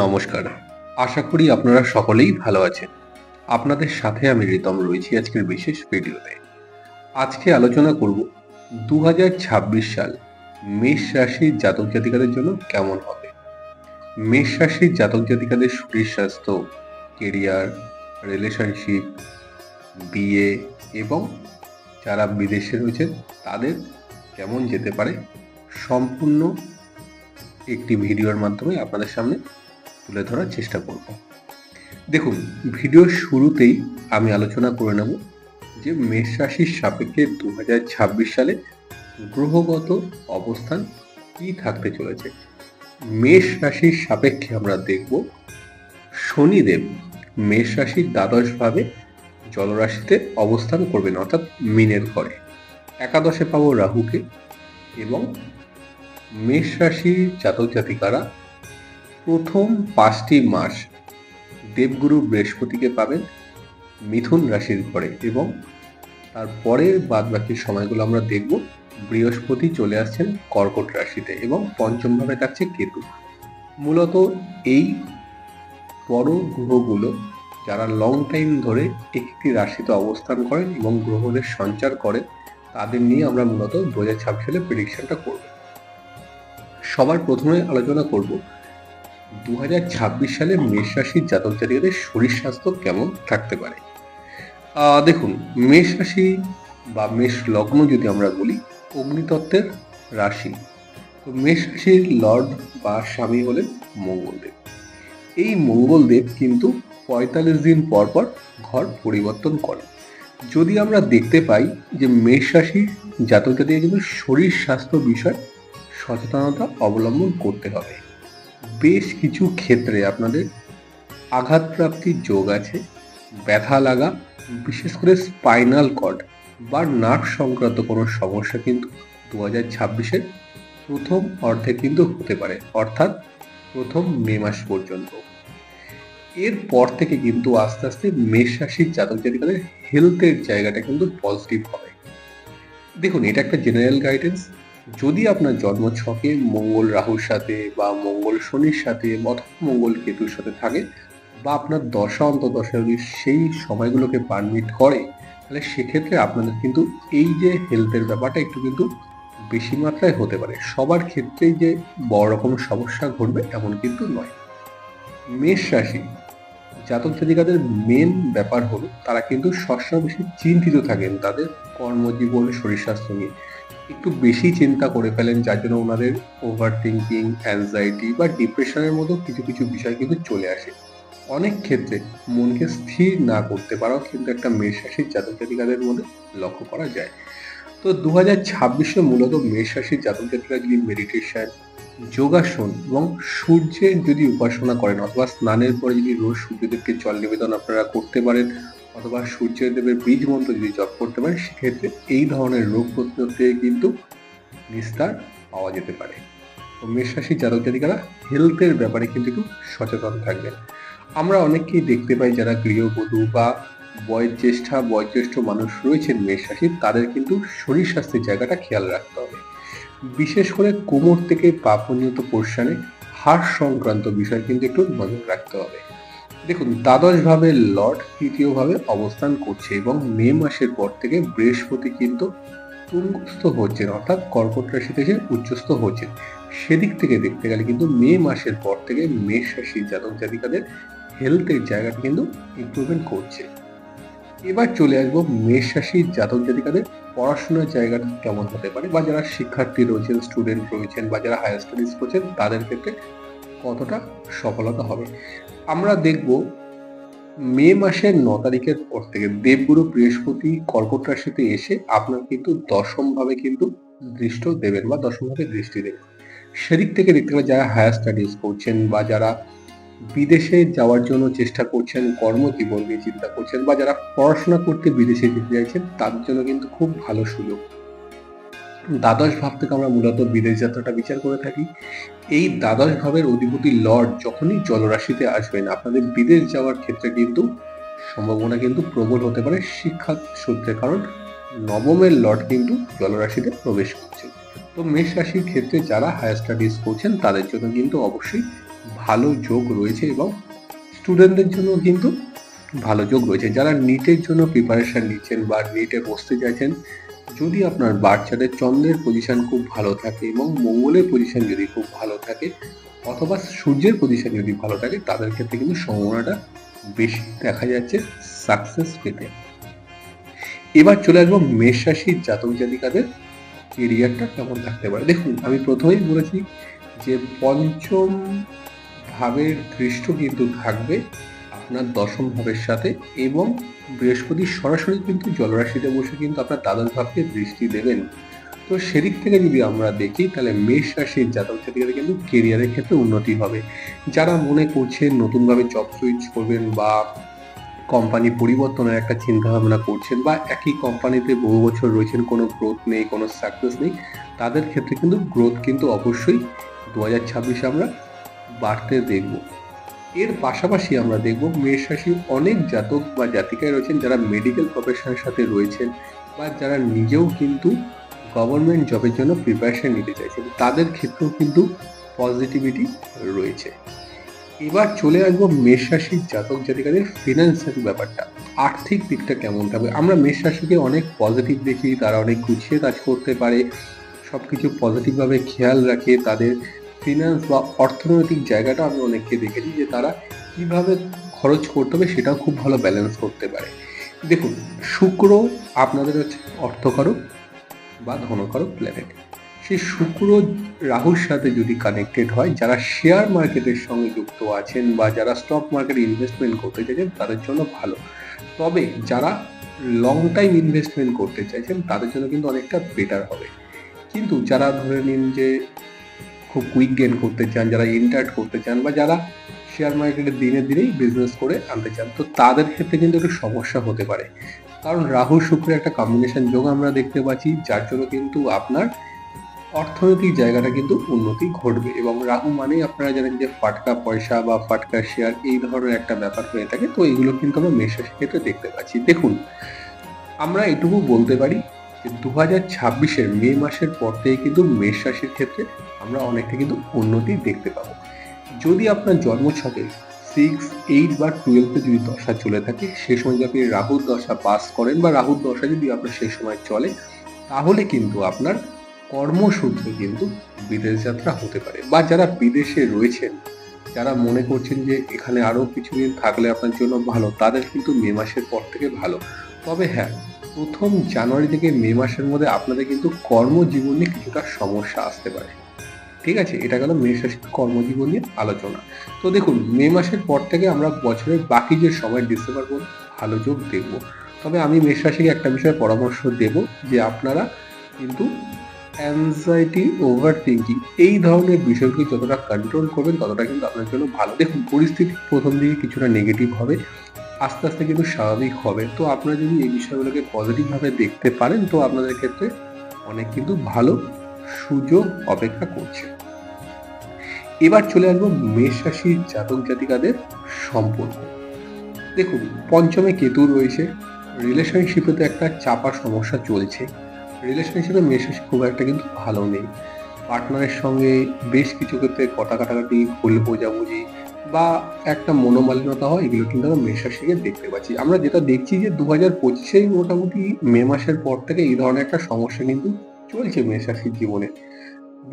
নমস্কার। আশা করি আপনারা সকলেই ভালো আছেন। আপনাদের সাথে আমি রিতম রয়েছি আজকের বিশেষ ভিডিওতে। আজকে আলোচনা করব 2026 সাল মেষ রাশির জাতক জাতিকাদের জন্য কেমন হবে। মেষ রাশির জাতক জাতিকাদের শরীর স্বাস্থ্য, কেরিয়ার, রিলেশনশিপ, বিয়ে এবং যারা বিদেশে রয়েছেন তাদের কেমন যেতে পারে সম্পূর্ণ একটি ভিডিওর মাধ্যমে আপনাদের সামনে তুলে ধরার চেষ্টা করব। দেখুন, ভিডিওর শুরুতেই আমি আলোচনা করে নেব যে মেষ রাশির সাপেক্ষে 2026 সালে গ্রহগত অবস্থান কি থাকতে চলেছে। মেষ রাশির সাপেক্ষে আমরা দেখব শনিদেব মেষ রাশির দ্বাদশভাবে জলরাশিতে অবস্থান করবেন, অর্থাৎ মীনের ঘরে। একাদশে পাবো রাহুকে এবং মেষ রাশির জাতক জাতিকারা প্রথম 5টি মাস দেবগুরু বৃহস্পতিকে পাবেন মিথুন রাশির ঘরে এবং তারপরের বাদ বাকি সময়গুলো আমরা দেখব বৃহস্পতি চলে আসছেন কর্কট রাশিতে এবং পঞ্চম ভাবে থাকছে কেতু। মূলত এই বড় গ্রহগুলো যারা লং টাইম ধরে একটি রাশিতে অবস্থান করেন এবং গ্রহদের সঞ্চার করেন তাদের নিয়ে আমরা মূলত 2026 সালে প্রেডিকশনটা করব। সবার প্রথমে আলোচনা করব 2026 সালে মেষ রাশির জাতক জাতিকাদের শরীর স্বাস্থ্য কেমন থাকতে পারে। দেখুন, মেষ রাশি বা মেষ লগ্ন যদি আমরা বলি অগ্নিতত্ত্বের রাশি, তো মেষ রাশির লর্ড বা স্বামী হলেন মঙ্গলদেব। এই মঙ্গলদেব কিন্তু 45 দিন পর পর ঘর পরিবর্তন করেন। যদি আমরা দেখতে পাই যে মেষ রাশির জাতক জাতিকা কিন্তু শরীর স্বাস্থ্য বিষয়ে সচেতনতা অবলম্বন করতে হবে। বেশ কিছু ক্ষেত্রে আপনাদের আঘাতপ্রাপ্তির যোগ আছে, ব্যথা লাগা, বিশেষ করে স্পাইনাল কর্ড বা নার্ভ সংক্রান্ত কোনো সমস্যা কিন্তু 2026-এর প্রথম অর্ধে কিন্তু হতে পারে, অর্থাৎ প্রথম মে মাস পর্যন্ত। এরপর থেকে কিন্তু আস্তে আস্তে মেষ রাশির জাতক জাতিকাদের হেলথের জায়গাটা কিন্তু পজিটিভ হবে। দেখুন, এটা একটা জেনারেল গাইডেন্স। যদি আপনার জন্ম ছকে মঙ্গল রাহুর সাথে বা মঙ্গল শনির সাথে অথবা মঙ্গল কেতুর সাথে থাকে বা আপনার দশা অন্তর্দশা যদি সেই সময়গুলোকে পারমিট করে, তাহলে সেক্ষেত্রে আপনাদের কিন্তু এই যে হেলথের ব্যাপারটা একটু কিন্তু বেশি মাত্রায় হতে পারে। সবার ক্ষেত্রেই যে বড় রকম সমস্যা ঘটবে এমন কিন্তু নয়। মেষ রাশি জাতক জাতিকাদের মেন ব্যাপার হলো তারা কিন্তু সবসময় বেশি চিন্তিত থাকেন তাদের কর্মজীবন, শরীর স্বাস্থ্য নিয়ে একটু বেশি চিন্তা করে ফেলেন, যার জন্য ওনাদের ওভার থিঙ্কিং, অ্যাংজাইটি বা ডিপ্রেশনের মতো কিছু কিছু বিষয় কিন্তু চলে আসে। অনেক ক্ষেত্রে মনকে স্থির না করতে পারাও কিন্তু একটা মেষ রাশির জাতক জাতিকাদের মধ্যে লক্ষ্য করা যায়। তো 2026-এ মূলত মেষ রাশির জাতক জাতিকা যদি মেডিটেশন, যোগাসন এবং সূর্যের যদি উপাসনা করেন অথবা স্নানের পরে যদি রোজ সূর্যদেবকে জল নিবেদন আপনারা করতে পারেন অথবা সূর্যদেবের বীজ মন্ত্র যদি জপ করতে পারেন, সেক্ষেত্রে এই ধরনের রোগ প্রতিরোধ থেকে কিন্তু নিস্তার পাওয়া যেতে পারে। তো মেষ রাশির জাতক জাতিকারা হেলথের ব্যাপারে কিন্তু একটু সচেতন থাকবেন। আমরা অনেককেই দেখতে পাই যারা গৃহবধূ বা বয়োজ্যেষ্ঠ মানুষ রয়েছেন মেষ রাশির, তাদের কিন্তু শরীর স্বাস্থ্যের জায়গাটা খেয়াল রাখতে হবে। বিশেষ করে কোমর থেকে পা পর্যন্ত পোর্শনে হাড় সংক্রান্ত বিষয় কিন্তু একটু নজর রাখতে হবে। দেখুন, দ্বাদশ ভাবে লর্ড তৃতীয় ভাবে অবস্থান করছে এবং মে মাসের পর থেকে বৃহস্পতি কিন্তু তুঙ্গস্থ হচ্ছেন, অর্থাৎ কর্কট রাশিতে এসে উচ্চস্থ হচ্ছেন। সেদিক থেকে দেখতে গেলে কিন্তু মে মাসের পর থেকে মেষ রাশির জাতক জাতিকাদের হেলথের জায়গাটা কিন্তু ইমপ্রুভমেন্ট করছে। এবার চলে আসবো মেষ রাশির জাতক জাতিকাদের পড়াশোনার জায়গাটা কেমন হতে পারে, বা যারা শিক্ষার্থী রয়েছেন, স্টুডেন্ট রয়েছেন বা যারা হায়ার স্টাডিজ করছেন তাদের ক্ষেত্রে কতটা সফলতা হবে। আমরা দেখব মে মাসের 9 তারিখের পর থেকে দেবগুরু বৃহস্পতি কর্কট রাশিতে এসে আপনার কিন্তু দশম ভাবে কিন্তু দৃষ্ট দেবেন বা দশম ভাবে দৃষ্টি দেবেন। সেদিক থেকে দেখতে গেলে যারা হায়ার স্টাডিজ করছেন বা যারা বিদেশে যাওয়ার জন্য চেষ্টা করছেন, কর্মজীবন নিয়ে চিন্তা করছেন বা যারা পড়াশোনা করতে বিদেশে যেতে চাইছেন তাদের জন্য কিন্তু খুব ভালো সুযোগ। দ্বাদশ ভাব থেকে আমরা মূলত বিদেশ যাত্রাটা বিচার করে থাকি। এই দ্বাদশ ভাবের অধিপতি লর্ড যখনই জলরাশিতে আসবেন, আপনাদের বিদেশ যাওয়ার ক্ষেত্রে কিন্তু সম্ভাবনা কিন্তু প্রবল হতে পারে শিক্ষা সূত্রে, কারণ নবমের লর্ড কিন্তু জলরাশিতে প্রবেশ করছে। তো মেষ রাশির ক্ষেত্রে যারা হায়ার স্টাডিজ করছেন তাদের জন্য কিন্তু অবশ্যই ভালো যোগ রয়েছে এবং স্টুডেন্টদের জন্য কিন্তু ভালো যোগ রয়েছে। যারা নিটের জন্য প্রিপারেশন নিচ্ছেন বা নিটে বসতে চাইছেন, যদি আপনার বার্থ চার্টে চন্দ্রের পজিশন খুব ভালো থাকে এবং মঙ্গলের পজিশন যদি খুব ভালো থাকে অথবা সূর্যের পজিশন যদি ভালো থাকে, তাদের ক্ষেত্রে কিন্তু সম্ভাবনাটা বেশি দেখা যাচ্ছে সাকসেস পেতে। এবার চলে আসবো মেষ রাশির জাতক জাতিকাদের কেরিয়ারটা কেমন থাকতে পারে। দেখুন, আমি প্রথমেই বলেছি যে পঞ্চম ভাবের দৃষ্ট কিন্তু থাকবে আপনার দশম ভাবের সাথে, এবং বৃহস্পতি সরাসরি কিন্তু জলরাশিতে বসে কিন্তু আপনার দ্বাদশ ভাবকে দৃষ্টি দেবেন। তো সেদিক থেকে যদি আমরা দেখি, তাহলে মেষ রাশির জাতক জাতিকাদের কিন্তু কেরিয়ারের ক্ষেত্রে উন্নতি হবে। যারা মনে করছেন নতুনভাবে জব সুইচ করবেন বা কোম্পানি পরিবর্তনের একটা চিন্তা ভাবনা করছেন, বা একই কোম্পানিতে বহু বছর রয়েছেন, কোনো গ্রোথ নেই, কোনো সাকসেস নেই, তাদের ক্ষেত্রে কিন্তু গ্রোথ কিন্তু অবশ্যই 2026 আমরা বাড়তে দেখব। এর পাশাপাশি আমরা দেখব মেষ রাশির অনেক জাতক বা জাতিকায় রয়েছেন যারা মেডিকেল প্রফেশনের সাথে রয়েছেন, বা যারা নিজেও কিন্তু গভর্নমেন্ট জবের জন্য প্রিপারেশন নিতে চাইছেন, তাদের ক্ষেত্রেও কিন্তু পজিটিভিটি রয়েছে। এবার চলে আসবো মেষ রাশির জাতক জাতিকাদের ফিনান্সিয়াল ব্যাপারটা, আর্থিক দিকটা কেমন থাকবে। আমরা মেষ রাশিকে অনেক পজিটিভ দেখি, তারা অনেক গুছিয়ে কাজ করতে পারে, সবকিছু পজিটিভভাবে খেয়াল রাখে। তাদের ফিনান্স বা অর্থনৈতিক জায়গাটা আমি অনেককে দেখেছি যে তারা কিভাবে খরচ করতে হবে সেটাও খুব ভালো ব্যালেন্স করতে পারে। দেখুন, শুক্র আপনাদের হচ্ছে অর্থকারক বা ধনকারক প্ল্যানেট। সেই শুক্র রাহুর সাথে যদি কানেক্টেড হয়, যারা শেয়ার মার্কেটের সঙ্গে যুক্ত আছেন বা যারা স্টক মার্কেটে ইনভেস্টমেন্ট করতে চাইছেন তাদের জন্য ভালো। তবে যারা লং টাইম ইনভেস্টমেন্ট করতে চাইছেন তাদের জন্য কিন্তু অনেকটা বেটার হবে। কিন্তু যারা ধরে নিন যে খুব কুইক গেইন করতে চান, যারা ইন্টার্ট করতে চান, বা যারা শেয়ার মার্কেটে দিনে দিনেই বিজনেস করে আনতে চান, তো তাদের ক্ষেত্রে কিন্তু একটু সমস্যা হতে পারে। কারণ রাহু শুক্রের একটা কম্বিনেশন যোগ আমরা দেখতে পাচ্ছি, যার জন্য কিন্তু আপনার অর্থনৈতিক জায়গাটা কিন্তু উন্নতি ঘটবে। এবং রাহু মানেই আপনারা জানেন যে ফাটকা পয়সা বা ফাটকা শেয়ার, এই ধরনের একটা ব্যাপার হয়ে থাকে। তো এইগুলো কিন্তু আমরা মেষ রাশির ক্ষেত্রে দেখতে পাচ্ছি। দেখুন, আমরা এটুকু বলতে পারি যে 2026-এর মে মাসের পর থেকে কিন্তু মেষ রাশির ক্ষেত্রে আমরা অনেকটা কিন্তু উন্নতি দেখতে পাবো। যদি আপনার জন্মছকে 6, 8 বা 12-এ যদি দশা চলে থাকে, সে সময় যদি আপনি রাহুর দশা পাস করেন বা রাহুর দশা যদি আপনার সেই সময় চলে, তাহলে কিন্তু আপনার কর্মসূত্রে কিন্তু বিদেশ যাত্রা হতে পারে। বা যারা বিদেশে রয়েছেন, যারা মনে করছেন যে এখানে আরো কিছুদিন থাকলে আপনার জন্য ভালো, তাদের কিন্তু মে মাসের পর থেকে ভালো। তবে হ্যাঁ, প্রথম জানুয়ারি থেকে মে মাসের মধ্যে আপনাদের কিন্তু কর্মজীবনে কিছুটা সমস্যা আসতে পারে। ঠিক আছে, এটা গেল মেষ রাশির কর্মজীবন নিয়ে আলোচনা। তো দেখুন, মে মাসের পর থেকে আমরা বছরের বাকি যে সময় ডিসেম্বর পর্যন্ত ভালো যোগ দেখব। তবে আমি মেষ রাশিকে একটা বিষয়ে পরামর্শ দেব যে আপনারা কিন্তু অ্যাংজাইটি, ওভার থিঙ্কিং এই ধরনের বিষয়গুলো যতটা কন্ট্রোল করবেন ততটা কিন্তু আপনার জন্য ভালো। দেখুন, পরিস্থিতি প্রথম দিকে কিছুটা নেগেটিভ হবে, আস্তে আস্তে কিন্তু স্বাভাবিক হবে। তো আপনারা যদি এই বিষয়গুলোকে পজিটিভভাবে দেখতে পারেন, তো আপনাদের ক্ষেত্রে অনেক কিন্তু ভালো সুযোগ অপেক্ষা করছে। এবার চলে আসবো মেষ রাশির জাতক জাতিকাদের সম্পর্ক। দেখুন, পঞ্চমে কেতু রয়েছে, রিলেশনশিপে তো একটা চাপা সমস্যা চলছে। রিলেশনশিপে মেষ রাশি খুব একটা কিন্তু ভালো নেই। পার্টনারের সঙ্গে বেশ কিছু ক্ষেত্রে কথা কাটাকাটি, ভুল বোঝাবুঝি বা একটা মনোমালিন্যতা হয়, এগুলো কিন্তু আমরা মেষ রাশিকে দেখতে পাচ্ছি। আমরা যেটা দেখছি যে 2025-এই মোটামুটি মে মাসের পর থেকে এই ধরনের একটা সমস্যা কিন্তু চলছে মেষ রাশির জীবনে।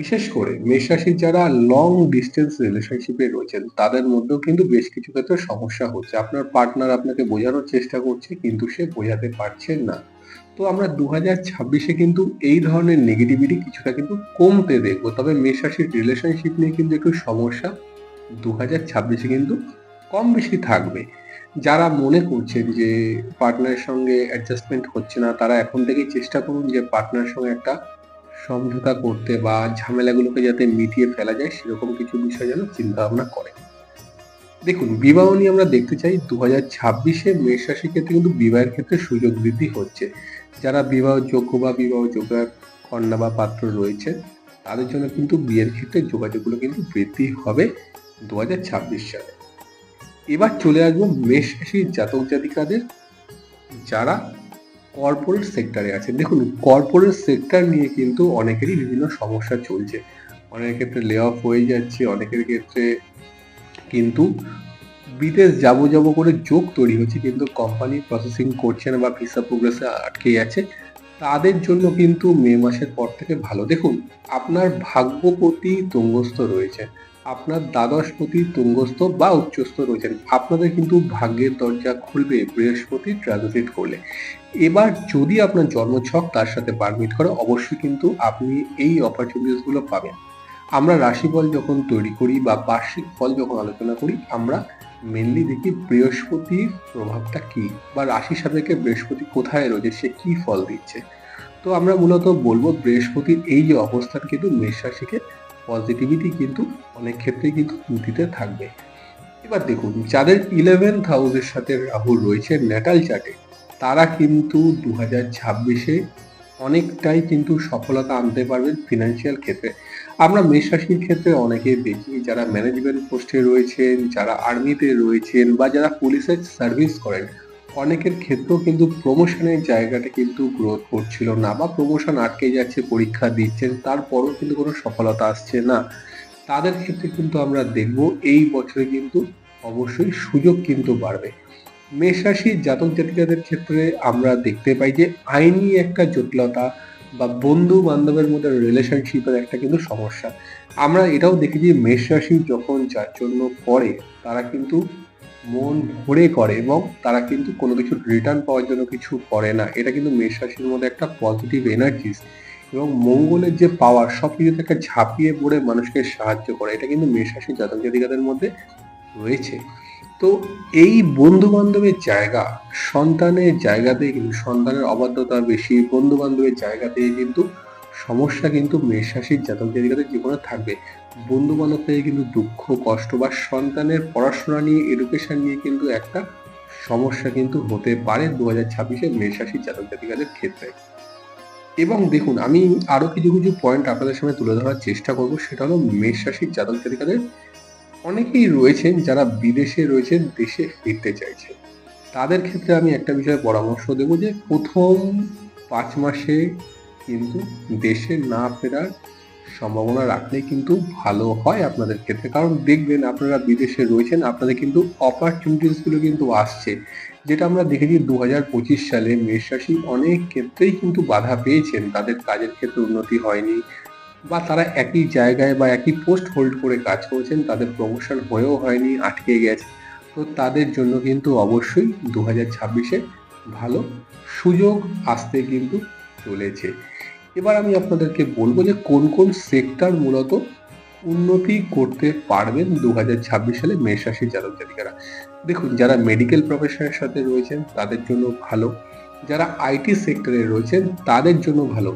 বিশেষ করে মেষ রাশির যারা লং ডিস্টেন্স রিলেশনশিপে রয়েছেন, তাদের মধ্যেও কিন্তু বেশ কিছু ক্ষেত্রে সমস্যা হচ্ছে। আপনার পার্টনার আপনাকে বোঝানোর চেষ্টা করছে কিন্তু সে বোঝাতে পারছেন না। তো আমরা 2026-এ কিন্তু এই ধরনের নেগেটিভিটি কিছুটা কিন্তু কমতে দেখবো। তবে মেষ রাশির রিলেশনশিপ নিয়ে কিন্তু একটু সমস্যা 2026-এ কিন্তু কম বেশি থাকবে। যারা মনে করছেন যে পার্টনারের সঙ্গে অ্যাডজাস্টমেন্ট হচ্ছে না, তারা এখন থেকেই চেষ্টা করুন যে পার্টনারের সঙ্গে একটা সমঝোতা করতে বা ঝামেলাগুলোকে যাতে মিটিয়ে ফেলা যায়, সেরকম কিছু বিষয় যেন চিন্তা ভাবনা করে। দেখুন, বিবাহ নিয়ে আমরা দেখতে চাই 2026-এ মেষ রাশির ক্ষেত্রে কিন্তু বিবাহের ক্ষেত্রে সুযোগ বৃদ্ধি হচ্ছে। যারা বিবাহযোগ্য বা বিবাহযোগ্য কন্যা বা পাত্র রয়েছে, তাদের জন্য কিন্তু বিয়ের ক্ষেত্রে যোগাযোগগুলো কিন্তু বৃদ্ধি হবে 2026 সালে। এবার চলে আসবো মেষ রাশির জাতক জাতিকাদের যারা কর্পোরেট সেক্টরে আছেন। দেখুন, কর্পোরেট সেক্টর নিয়ে কিন্তু অনেকেরই বিভিন্ন সমস্যা চলছে। অনেকের ক্ষেত্রে লে অফ হয়ে যাচ্ছে, অনেকের ক্ষেত্রে কিন্তু বিদেশ যাবো করে যোগ তৈরি হচ্ছে, কিন্তু কোম্পানি প্রসেসিং করছে না বা ভিসা প্রোগ্রেসে আটকে যাচ্ছে, তাদের জন্য কিন্তু মে মাসের পর থেকে ভালো। দেখুন, আপনার ভাগ্যপতি তুঙ্গস্থ রয়েছে, আপনার দ্বাদশপতি তুঙ্গস্থ বা উচ্চস্থ রয়েছেন, আপনাদের কিন্তু ভাগ্যের দরজা খুলবে বৃহস্পতি ট্রানজিট করলে। এবার যদি আপনার জন্মছক তার সাথে পারমিট করে, অবশ্যই কিন্তু আপনি এই অপরচুনিটিস গুলো পাবেন। আমরা রাশিফল যখন তৈরি করি বা বার্ষিক ফল যখন আলোচনা করি, আমরা মেনলি দেখি বৃহস্পতির প্রভাবটা কি, বা রাশি সাপেক্ষে বৃহস্পতি কোথায় রয়েছে, সে কি ফল দিচ্ছে। তো আমরা মূলত বলবো বৃহস্পতির এই যে অবস্থান কিন্তু মেষ রাশিকে পজিটিভিটি কিন্তু অনেক ক্ষেত্রেই কিন্তু দিতে থাকবে। এবার দেখুন, যাদের 11th হাউসের সাথে রাহু রয়েছে ন্যাটাল চার্টে, তারা কিন্তু 2026-এ অনেকটাই কিন্তু সফলতা আনতে পারবেন ফিনান্সিয়াল ক্ষেত্রে। আমরা মেষ রাশির ক্ষেত্রে অনেকেই দেখি যারা ম্যানেজমেন্ট পোস্টে রয়েছেন, যারা আর্মিতে রয়েছেন, বা যারা পুলিশের সার্ভিস করেন, অনেকের ক্ষেত্রেও কিন্তু প্রমোশনের জায়গাটা কিন্তু গ্রোথ করছিল না, বা প্রমোশন আটকে যাচ্ছে, পরীক্ষা দিচ্ছেন তারপরও কিন্তু কোনো সফলতা আসছে না। তাদের ক্ষেত্রে কিন্তু আমরা দেখব এই বছরে কিন্তু অবশ্যই সুযোগ কিন্তু বাড়বে। মেষ রাশির জাতক জাতিকাদের ক্ষেত্রে আমরা দেখতে পাই যে আইনি একটা জটিলতা বা বন্ধু বান্ধবের মধ্যে রিলেশনশিপের একটা কিন্তু সমস্যা। আমরা এটাও দেখেছি মেষ রাশি যখন যার জন্য করে, তারা কিন্তু মন ভরে করে এবং তারা কিন্তু কোনো কিছু রিটার্ন পাওয়ার জন্য কিছু করে না। এটা কিন্তু মেষ রাশির মধ্যে একটা পজিটিভ এনার্জিস এবং মঙ্গলের যে পাওয়ার, সবকিছুতে একটা ঝাঁপিয়ে পড়ে মানুষকে সাহায্য করে, এটা কিন্তু মেষ রাশির জাতক জাতিকাদের মধ্যে রয়েছে। তো এই বন্ধু বান্ধবের জায়গা, সন্তানের জায়গাতে কিন্তু সন্তানের অবাধ্যতা বেশি, বন্ধু বান্ধবের জায়গাতে কিন্তু সমস্যা কিন্তু মেষ রাশির জাতক জাতিকাদের জীবনে থাকবে। বন্ধু বান্ধব থেকে কিন্তু দুঃখ কষ্ট বা সন্তানের পড়াশোনা নিয়ে, এডুকেশন নিয়ে কিন্তু একটা সমস্যা কিন্তু হতে পারে 2026-এ মেষ রাশির জাতক জাতিকাদের ক্ষেত্রে। এবং দেখুন, আমি আরো কিছু কিছু পয়েন্ট আপনাদের সামনে তুলে ধরার চেষ্টা করব। সেটা হলো মেষ রাশির জাতক জাতিকাদের অনেকেই রয়েছেন যারা বিদেশে রয়েছেন, দেশে ফিরতে চাইছে। তাদের ক্ষেত্রে আমি একটা বিষয়ে পরামর্শ দেব যে প্রথম 5 মাসে কিন্তু দেশে না ফেরার সম্ভাবনা রাখলে কিন্তু ভালো হয় আপনাদের ক্ষেত্রে। কারণ দেখবেন আপনারা বিদেশে রয়েছেন, আপনাদের কিন্তু অপরচুনিটিস গুলো কিন্তু আসছে, যেটা আমরা দেখেছি 2025 সালে মেষ রাশি অনেক ক্ষেত্রেই কিন্তু বাধা পেয়েছেন, তাদের কাজের ক্ষেত্রে উন্নতি হয়নি, বা তারা একই জায়গায় বা একই পোস্ট হোল্ড করে কাজ করেছেন, তাদের প্রমোশন হয়েও হয়নি, আটকে গেছে। তো তাদের জন্য কিন্তু অবশ্যই 2026-এ ভালো সুযোগ আসতে কিন্তু চলেছে। এবার আমি আপনাদেরকে বলবো যে কোন কোন সেক্টর মূলত উন্নতি করতে পারবেন 2026 সালে মেষ রাশির জাতক জাতিকারা। দেখুন, যারা মেডিকেল প্রফেশনের সাথে রয়েছেন তাদের জন্য ভালো, যারা আইটি সেক্টরে রয়েছেন তাদের জন্য ভালো,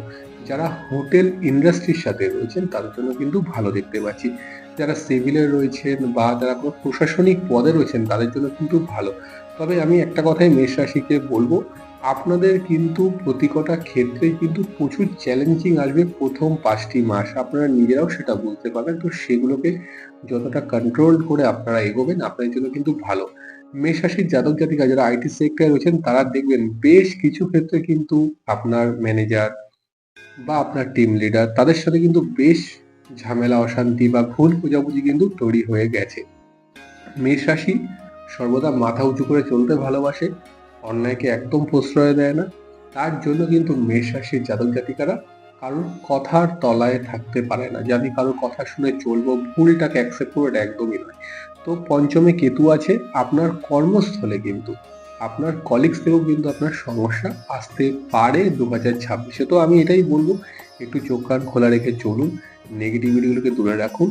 যারা হোটেল ইন্ডাস্ট্রির সাথে রয়েছেন তাদের জন্য কিন্তু ভালো দেখতে পাচ্ছি, যারা সিভিলে রয়েছেন বা যারা কোনো প্রশাসনিক পদে রয়েছেন তাদের জন্য কিন্তু ভালো। তবে আমি একটা কথাই মেষ রাশিকে বলবো, আপনাদের কিন্তু প্রতিটা ক্ষেত্রে কিন্তু প্রচুর চ্যালেঞ্জিং আসবে প্রথম 5টি মাস, আপনারা নিজেরাও সেটা বুঝতে পারবেন। তো সেগুলোকে যতটা কন্ট্রোল করে আপনারা এগোবেন আপনাদের জন্য কিন্তু ভালো। মেষ রাশির জাতক জাতিকা যারা আইটি সেক্টরে রয়েছেন তারা দেখবেন বেশ কিছু ক্ষেত্রে কিন্তু আপনার ম্যানেজার বা আপনার টিম লিডার তাদের সাথে কিন্তু বেশ ঝামেলা, অশান্তি বা ভুল বোঝাবুঝি কিন্তু তৈরি হয়ে গেছে। মেষ রাশি সর্বদা মাথা উঁচু করে চলতে ভালোবাসে, অন্যায়কে একদম প্রশ্রয় দেয় না। তার জন্য কিন্তু মেষ রাশির জাতক জাতিকারা কারোর কথার তলায় থাকতে পারে না, যে আমি কারোর কথা শুনে চলবো, ভুলটাকে অ্যাকসেপ্ট করবো, এটা একদমই নয়। তো পঞ্চমে কেতু আছে, আপনার কর্মস্থলে কিন্তু আপনার কলিগস থেকেও কিন্তু আপনার সমস্যা আসতে পারে 2026-এ। তো আমি এটাই বলবো, একটু চোখ কান খোলা রেখে চলুন, নেগেটিভিটিগুলোকে দূরে রাখুন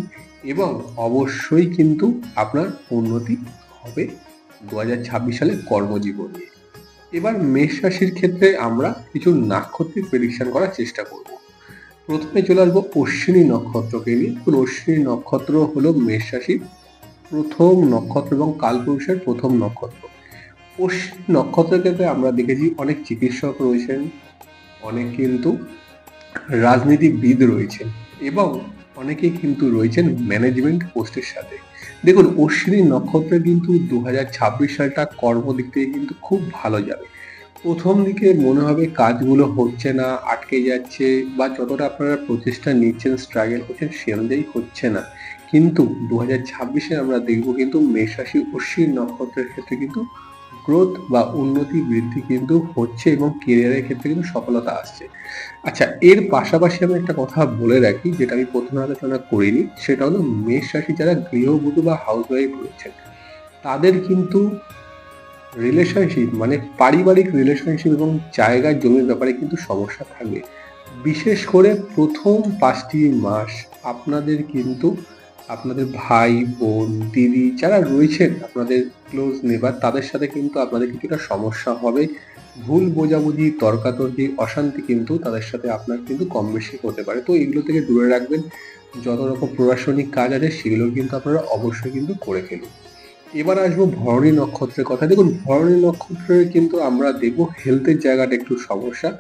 এবং অবশ্যই কিন্তু আপনার উন্নতি হবে 2026 সালে কর্মজীবন নিয়ে। এবার মেষ রাশির ক্ষেত্রে আমরা কিছু নাক্ষত্রিক প্রেডিকশন করার চেষ্টা করব। প্রথমে চলে আসবো অশ্বিনী নক্ষত্রকে নিয়ে। অশ্বিনী নক্ষত্র হলো মেষ রাশির প্রথম নক্ষত্র এবং কালপুরুষের প্রথম নক্ষত্র। অশ্বিনী নক্ষত্রের ক্ষেত্রে আমরা দেখেছি অনেক চিকিৎসক রয়েছেন, অনেক কিন্তু রাজনীতিবিদ রয়েছেন এবং অনেকেই কিন্তু রয়েছেন ম্যানেজমেন্ট পোস্টের সাথে। দেখুন, অশ্বিনী নক্ষত্রে কিন্তু 2026 সালটা কর্মদিক থেকে কিন্তু খুব ভালো যাবে। প্রথম দিকে মনে হবে কাজগুলো হচ্ছে না, আটকে যাচ্ছে, বা যতটা আপনারা প্রচেষ্টা নিচ্ছেন, স্ট্রাগল করছেন সে অনুযায়ী হচ্ছে না। কিন্তু 2026-এ আমরা দেখব কিন্তু মেষ রাশি অশ্বিনী নক্ষত্রের ক্ষেত্রে কিন্তু গ্রোথ বা উন্নতি বৃদ্ধি কিন্তু হচ্ছে এবং কেরিয়ারের ক্ষেত্রে কিন্তু সফলতা আসছে। আচ্ছা, এর পাশাপাশি আমি একটা কথা বলে রাখি, যেটা আমি প্রথমে আলোচনা করিনি, সেটা হলো মেষ রাশি যারা গৃহবধূ বা হাউসওয়াইফ রয়েছেন তাদের কিন্তু রিলেশনশিপ মানে পারিবারিক রিলেশনশিপ এবং জায়গা জমির ব্যাপারে কিন্তু সমস্যা থাকবে। বিশেষ করে প্রথম 5টি মাস আপনাদের কিন্তু আপনাদের ভাই বোন দিদি যারা রয়েছেন আপনাদের ক্লোজ নেবার তাদের সাথে কিন্তু আপনাদের কিছুটা সমস্যা হবে। ভুল বোঝাবুঝি, তর্কাতর্কি, অশান্তি কিন্তু তাদের সাথে আপনার কিন্তু কম বেশি হতে পারে। তো এগুলো থেকে দূরে রাখবেন। যত রকম প্রশাসনিক কাজ আছে সেগুলো কিন্তু আপনারা অবশ্যই কিন্তু করে ফেলুন। এবার আসবো ভরণী নক্ষত্রের কথা। দেখুন, ভরণী নক্ষত্রের কিন্তু আমরা দেখবো হেলথের জায়গাটা একটু সমস্যা।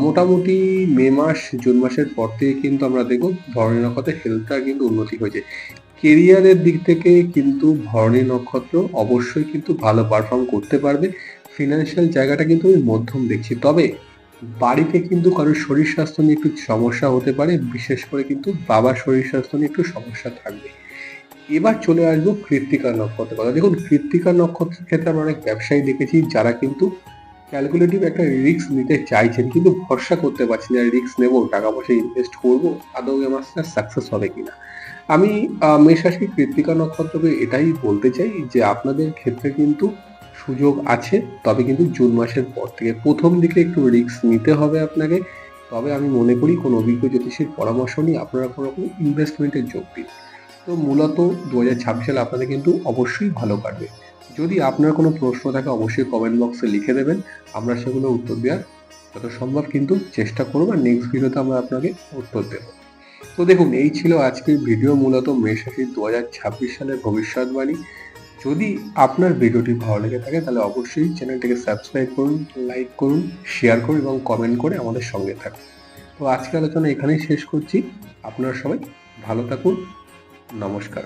মোটামুটি মে মাস জুন মাসের পর থেকে কিন্তু আমরা দেখবো ভরণী নক্ষত্রের হেলথটা কিন্তু উন্নতি হয়েছে। কেরিয়ারের দিক থেকে কিন্তু ভরণী নক্ষত্র অবশ্যই কিন্তু ভালো পারফর্ম করতে পারবে। ফিনান্সিয়াল জায়গাটা কিন্তু আমি মধ্যম দেখছি। তবে বাড়িতে কিন্তু কারোর শরীর স্বাস্থ্য নিয়ে একটু সমস্যা হতে পারে, বিশেষ করে কিন্তু বাবার শরীর স্বাস্থ্য নিয়ে একটু সমস্যা থাকবে। এবার চলে আসবো কৃত্তিকা নক্ষত্রের কথা। দেখুন, কৃত্তিকা নক্ষত্রের ক্ষেত্রে আমরা অনেক ব্যবসায়ী দেখেছি যারা কিন্তু ক্যালকুলেটিভ একটা রিস্ক নিতে চাইছেন কিন্তু ভরসা করতে পারছেন না, রিস্ক নেবো, টাকা পয়সা ইনভেস্ট করবো, আদৌ আমার সাকসেস হবে কিনা। আমি মেষ রাশি কৃত্তিকা নক্ষত্রকে এটাই বলতে চাই যে আপনাদের ক্ষেত্রে কিন্তু সুযোগ আছে, তবে কিন্তু জুন মাসের পর থেকে প্রথম দিকে একটু রিস্ক নিতে হবে আপনাকে। তবে আমি মনে করি কোনো অভিজ্ঞ জ্যোতিষীর পরামর্শ নিয়ে আপনারা কোনো রকম ইনভেস্টমেন্টে যোগ দিন। তো মূলত 2026 সালে আপনাদের কিন্তু অবশ্যই ভালো কাটবে। যদি আপনার কোনো প্রশ্ন থাকে অবশ্যই কমেন্ট বক্সে লিখে দেবেন। আমরা সেগুলো উত্তর দেওয়ার যত সম্ভব কিন্তু চেষ্টা করব, আর নেক্সট ভিডিওতে আমরা আপনাকে উত্তর দেব। তো দেখুন, এই ছিল আজকের ভিডিও, মূলত মেষ রাশির 2026 সালের ভবিষ্যৎবাণী। যদি আপনার ভিডিওটি ভালো লেগে থাকে তাহলে অবশ্যই চ্যানেলটিকে সাবস্ক্রাইব করুন, লাইক করুন, শেয়ার করুন এবং কমেন্ট করে আমাদের সঙ্গে থাকুন। তো আজকের আলোচনা এখানেই শেষ করছি। আপনারা সবাই ভালো থাকুন। নমস্কার।